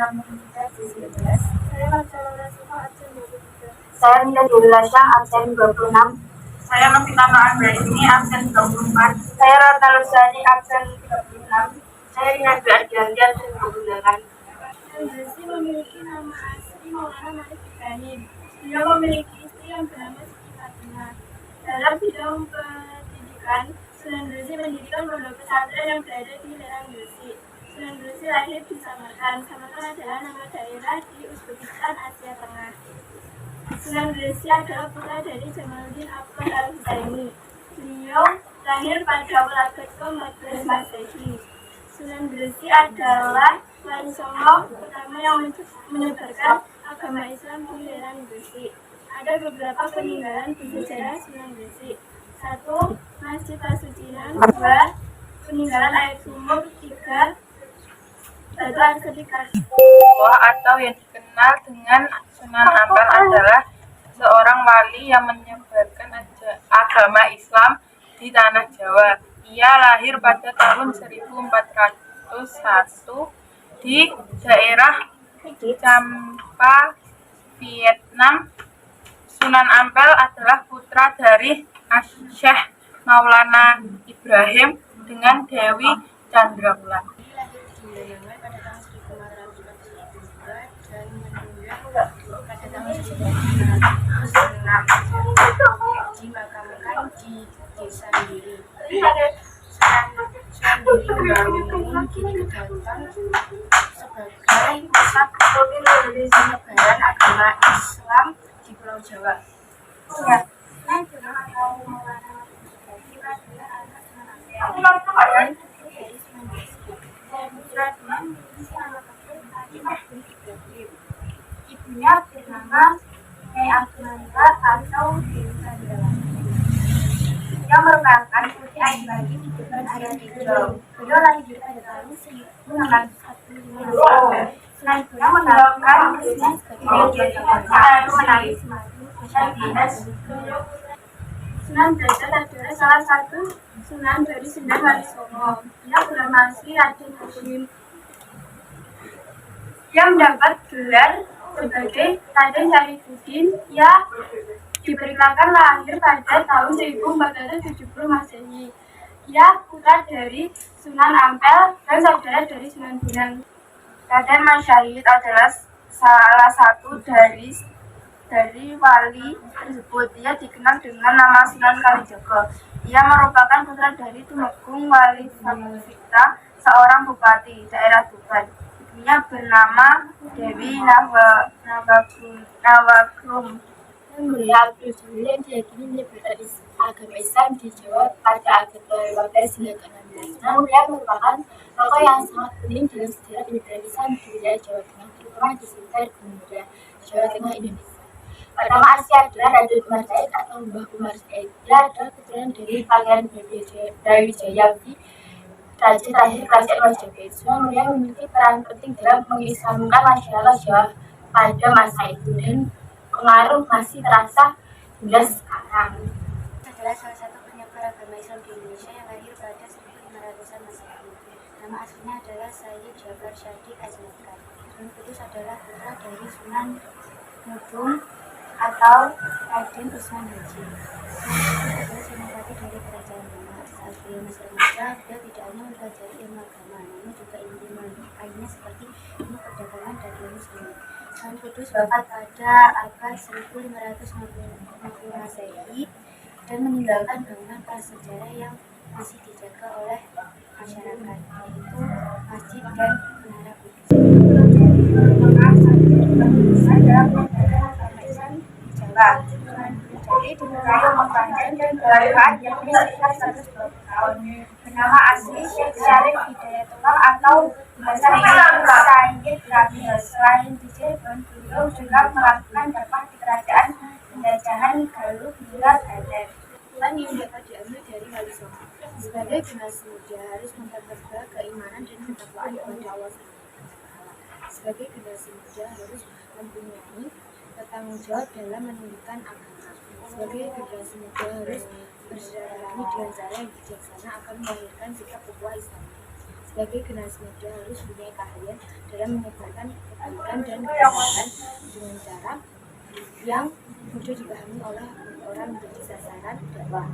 2019. Saya Marcella Sufa absen 23. Saya Nida Dilasya absen 26. Saya Novita Ma'andini absen 24. Saya Ratna Lusani absen 36. Saya Rina Dwi Ardianti absen 28. Desi memiliki nama asli Maulana Malik Ibrahim. Beliau memiliki istri yang bernama Siti Fatimah. Dalam bidang pendidikan, Sunan Gresik mendirikan pondok pesantren yang berada di lereng Gresik. Sunan Gresik lahir di Samarkand. Samarkand adalah nama daerah di Uzbekistan, Asia Tengah. Sunan Gresik adalah putra dari Jamaluddin Akbar Al-Husaini. Beliau lahir pada awal abad ke-14 Masehi. Sunan Gresik adalah Wali Songo pertama yang menyebarkan agama Islam di lereng Gresik. Ada beberapa peninggalan bersejarah Sunan Gresik. 1. Masjid Pasucinan. 2. Peninggalan air sumur. 3. Batu Arketika. Atau yang dikenal dengan Sunan Ampel adalah seorang wali yang menyebarkan agama Islam di tanah Jawa. Ia lahir pada tahun 1401 di daerah Champa, Vietnam. Sunan Ampel adalah putra dari Syekh Maulana Ibrahim dengan Dewi Chandrawulan. Lahir di Layangan pada tahun 1442 dan meninggal pada tahun 1906. Dimakamkan di Desa Ndiri. Sunan Ndiri membangun Kini Kedaton sebagai pusat penyebaran agama Islam di Pulau Jawa. Sunan Gunung atau Maulana Malik Ibrahim adalah anak Sunan Ampel dan putri dari Sunan Gresik. Putra Gunung memiliki nama kecil Fatimah binti Ibrahim. Ibunya bernama Nyai Abdullah atau Dewi Chandrawati. Ia merupakan putri Adipati di depan Arya Tigro. Beliau lahir pada tahun 1645. Selain itu, menerapkan bisnis sebagai media lalu menarik Semarang masyarakat. Sunan Derajat adalah salah satu sunan dari 9 Wali Songo. Ia bernama asli Raden Hasyim. Ia mendapat gelar sebagai Raden Syarifuddin. Ia diberitakan lahir pada tahun 1470 Masehi. Ia putra dari Sunan Ampel dan saudara dari Sunan Bonang. Raden Masyahid adalah salah satu dari wali tersebut. Ia dikenal dengan nama Sunan Kalijaga. Ia merupakan putra dari Tumenggung Wali Samusikta, seorang bupati daerah Tuban. Ibunya bernama Dewi Nawagrum. Mulia Abdul Jalil yang diyakini menyebarkan agama Islam di Jawa pada abad ke-15 hingga ke-16. Namun Mulia merupakan tokoh yang sangat penting dalam sejarah penyebaran Islam di wilayah Jawa Tengah, terutama di sekitar Gunung Muria, Jawa Tengah, Indonesia. Pertama asli adalah Raden Umar Said atau Mbah Umar Said. Dia adalah keturunan dari Pangeran Brawijaya Raja terakhir Kerajaan Majapahit. Sunan Muria memiliki peran penting dalam mengislamkan masyarakat Jawa pada masa itu dan pengaruh masih terasa hingga sekarang. Adalah salah satu penyebar agama Islam di Indonesia yang lahir pada 1500-an Masehi. Nama aslinya adalah Sayyid Jafar Syadiq Azmedkar. Sunan Kudus adalah putra dari Sunan Mudung atau Raden Usman Haji. Sunan Kudus adalah senopati dari kerajaan Demak. Saat beliau masih remaja, beliau tidak hanya mempelajari ilmu agama, namun juga ilmu lainnya seperti ilmu perdagangan dan ilmu seni. Sunan Kudus wafat pada abad 1550 Masehi dan meninggalkan bangunan prasejarah yang masih dijaga oleh masyarakat, yaitu masjid dan menara Kudus. Jadi dimulai membangun dan berangkat yang berusia 120 tahun. Bernama asli Syekh Syarif Hidayatullah atau bahasa Inggris Sayyid Rabi'. Selain di Cirebon, beliau juga melakukan dakwah di kerajaan penjajahan Galuh hingga Banten. Kesimpulan yang dapat diambil dari Wali Songo. Sebagai generasi muda harus memperteguh keimanan dan ketakwaan kepada Allah SWT. Sebagai generasi muda harus mempunyai bertanggung jawab dalam menunjukkan agama. Sebagai generasi muda harus bersilaturahmi dengan cara yang bijaksana akan melahirkan sikap ukhuwah Islam. Sebagai generasi muda harus punya keahlian dalam menyebarkan kebaikan dan kebenaran dengan cara yang mudah dipahami oleh orang menjadi sasaran dakwah.